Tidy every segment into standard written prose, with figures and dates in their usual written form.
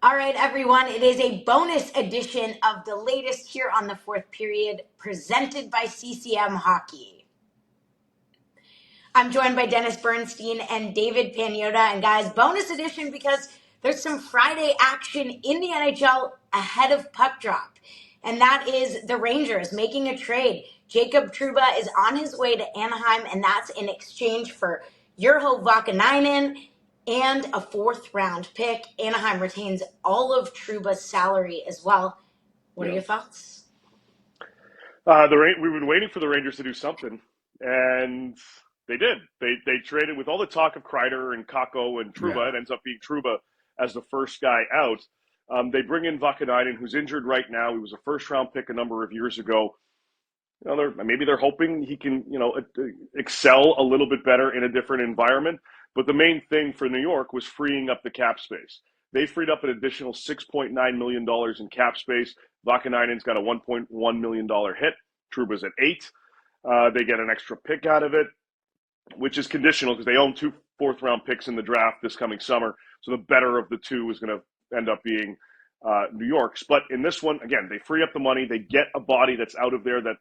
All right, everyone. It is a bonus edition of the latest here on the fourth period, presented by CCM Hockey. I'm joined by Dennis Bernstein and David Pagnotta. And guys, bonus edition because there's some Friday action in the NHL ahead of puck drop. And that is the Rangers making a trade. Jacob Trouba is on his way to Anaheim, and that's in exchange for Urho Vakanainen and a fourth-round pick. Anaheim retains all of Trouba's salary as well. What are your thoughts? We've been waiting for the Rangers to do something, and they did. They traded with all the talk of Kreider and Kakko and Trouba. Yeah. It ends up being Trouba as the first guy out. They bring in Vakanainen, who's injured right now. He was a first-round pick a number of years ago. Maybe they're hoping he can, excel a little bit better in a different environment. But the main thing for New York was freeing up the cap space. They freed up an additional $6.9 million in cap space. Vakanainen's got a $1.1 million hit. Trouba's at $8. They get an extra pick out of it, which is conditional because they own 2 fourth-round picks in the draft this coming summer. So the better of the two is going to end up being New York's. But in this one, again, they free up the money. They get a body that's out of there that,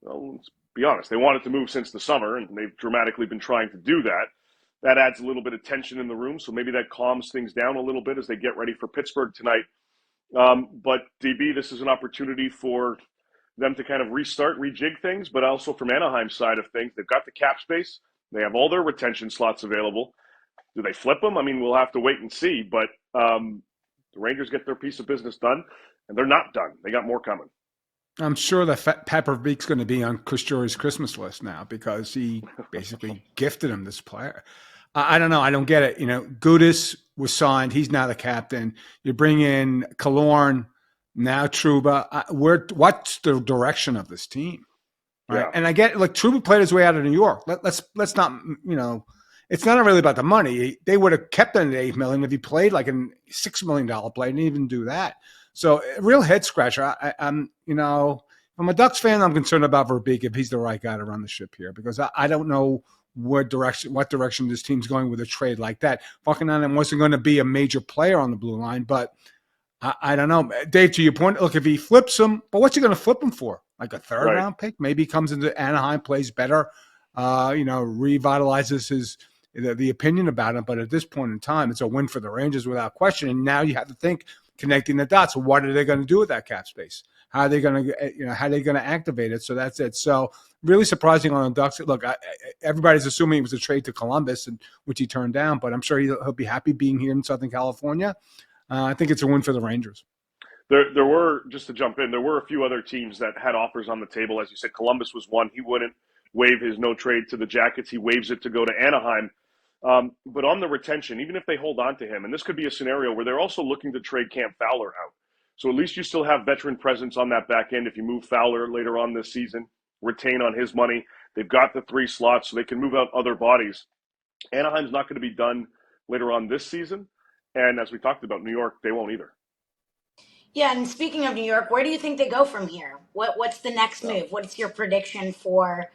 well, let's be honest, they wanted to move since the summer, and they've dramatically been trying to do that. That adds a little bit of tension in the room, so maybe that calms things down a little bit as they get ready for Pittsburgh tonight. But DB, this is an opportunity for them to kind of restart, rejig things, but also from Anaheim's side of things, they've got the cap space. They have all their retention slots available. Do they flip them? I mean, we'll have to wait and see, but the Rangers get their piece of business done, and they're not done. They got more coming. I'm sure that Pepper Beek's going to be on Chris Drury's Christmas list now because he basically gifted him this player. I don't know. I don't get it. Gudis was signed. He's now the captain. You bring in Killorn, now Trouba. What's the direction of this team? Right. Yeah. And I get Trouba played his way out of New York. Let's not, it's not really about the money. They would have kept him at $8 million if he played like a $6 million play. Didn't even do that. So real head scratcher. I'm a Ducks fan. I'm concerned about Verbeek if he's the right guy to run the ship here because I don't know what direction this team's going with a trade like that. Vakanainen wasn't going to be a major player on the blue line, but I don't know. Dave, to your point, look, if he flips him, but what's he going to flip him for? Like a third round pick? Maybe he comes into Anaheim, plays better, revitalizes the opinion about him. But at this point in time, it's a win for the Rangers without question. And now you have to think connecting the dots. What are they going to do with that cap space? How are they going to activate it? So that's it. So really surprising on the Ducks. Look, everybody's assuming it was a trade to Columbus, which he turned down. But I'm sure he'll be happy being here in Southern California. I think it's a win for the Rangers. There were, just to jump in, there were a few other teams that had offers on the table. As you said, Columbus was one. He wouldn't waive his no trade to the Jackets. He waives it to go to Anaheim. But on the retention, even if they hold on to him, and this could be a scenario where they're also looking to trade Cam Fowler out. So at least you still have veteran presence on that back end. If you move Fowler later on this season, retain on his money. They've got the 3 slots, so they can move out other bodies. Anaheim's not going to be done later on this season. And as we talked about, New York, they won't either. Yeah, and speaking of New York, where do you think they go from here? What's the next move? What's your prediction for,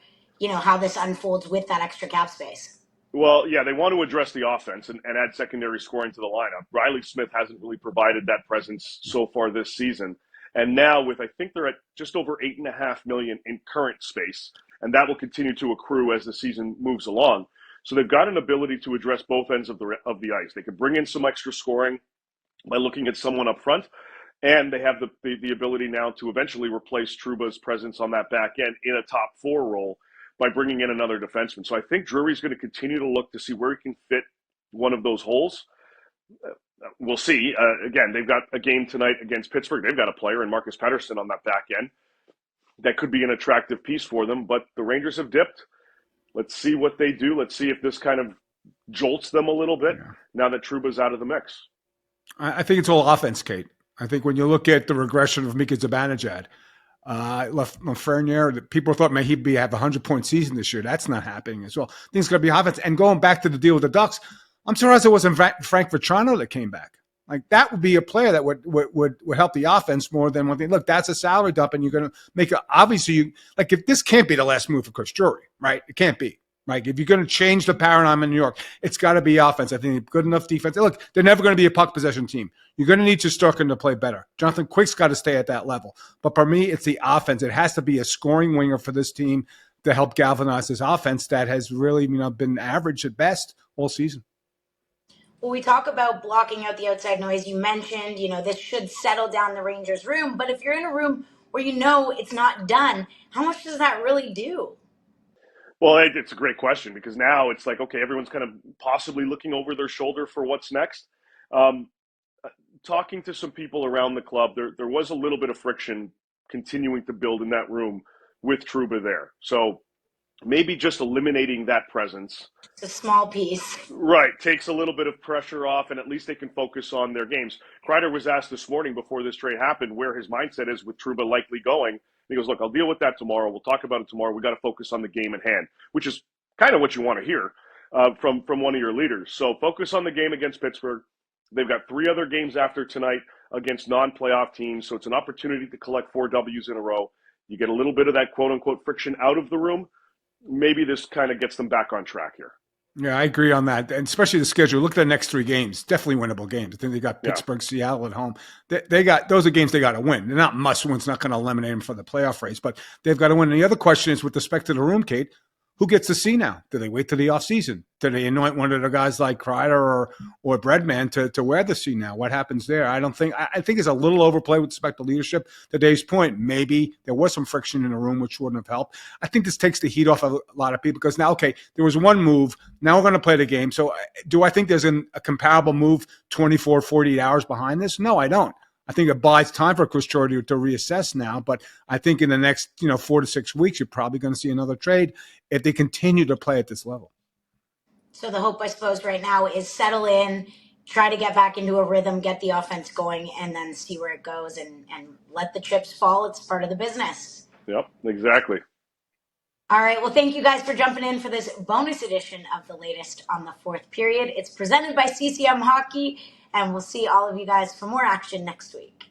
how this unfolds with that extra cap space? Well, yeah, they want to address the offense and add secondary scoring to the lineup. Riley Smith hasn't really provided that presence so far this season. And now I think they're at just over $8.5 million in current space, and that will continue to accrue as the season moves along. So they've got an ability to address both ends of the ice. They can bring in some extra scoring by looking at someone up front, and they have the ability now to eventually replace Trouba's presence on that back end in a top 4 role by bringing in another defenseman. So I think Drury's going to continue to look to see where he can fit one of those holes. We'll see. Again, they've got a game tonight against Pittsburgh. They've got a player in Marcus Pettersen on that back end. That could be an attractive piece for them, but the Rangers have dipped. Let's see what they do. Let's see if this kind of jolts them a little bit now that Trouba's out of the mix. I think it's all offense, Kate. I think when you look at the regression of Mika Zibanejad, Lafreniere, people thought maybe he'd have a 100-point season this year. That's not happening as well. I think it's going to be offense. And going back to the deal with the Ducks, I'm surprised it wasn't Frank Vetrano that came back. Like that would be a player that would help the offense more than one thing. Look, that's a salary dump, and you're going to make it. Obviously, if this can't be the last move for Chris Drury, right? It can't be. Right? If you're going to change the paradigm in New York, it's got to be offense. I think good enough defense. Look, they're never going to be a puck possession team. You're going to need Shesterkin to play better. Jonathan Quick's got to stay at that level. But for me, it's the offense. It has to be a scoring winger for this team to help galvanize this offense that has really, been average at best all season. Well, we talk about blocking out the outside noise. You mentioned, this should settle down the Rangers' room. But if you're in a room where it's not done, how much does that really do? Well, it's a great question because now it's like, okay, everyone's kind of possibly looking over their shoulder for what's next. Um, Talking to some people around the club, there was a little bit of friction continuing to build in that room with Trouba there. So maybe just eliminating that presence. It's a small piece. Right. Takes a little bit of pressure off, and at least they can focus on their games. Kreider was asked this morning before this trade happened where his mindset is with Trouba likely going. He goes, look, I'll deal with that tomorrow. We'll talk about it tomorrow. We got to focus on the game at hand, which is kind of what you want to hear from one of your leaders. So focus on the game against Pittsburgh. They've got 3 other games after tonight against non-playoff teams, so it's an opportunity to collect 4 W's in a row. You get a little bit of that quote-unquote friction out of the room. Maybe this kind of gets them back on track here. Yeah, I agree on that, and especially the schedule. Look at the next 3 games; definitely winnable games. I think they got Pittsburgh, Seattle at home. They got those are games they got to win. They're not must wins. Not going to eliminate them for the playoff race, but they've got to win. And the other question is with respect to the room, Kate. Who gets to see now? Do they wait till the offseason? Do they anoint one of the guys like Kreider or Breadman to wear the C now? What happens there? I think it's a little overplay with respect to leadership. To Dave's point, maybe there was some friction in the room, which wouldn't have helped. I think this takes the heat off a lot of people because now, okay, there was one move. Now we're going to play the game. So do I think there's a comparable move 24, 48 hours behind this? No, I don't. I think it buys time for Chris Jordy to reassess now, but I think in the next 4 to 6 weeks, you're probably going to see another trade if they continue to play at this level. So the hope, I suppose, right now is settle in, try to get back into a rhythm, get the offense going, and then see where it goes and let the chips fall. It's part of the business. Yep, exactly. All right. Well, thank you guys for jumping in for this bonus edition of the latest on the 4th period. It's presented by CCM Hockey, and we'll see all of you guys for more action next week.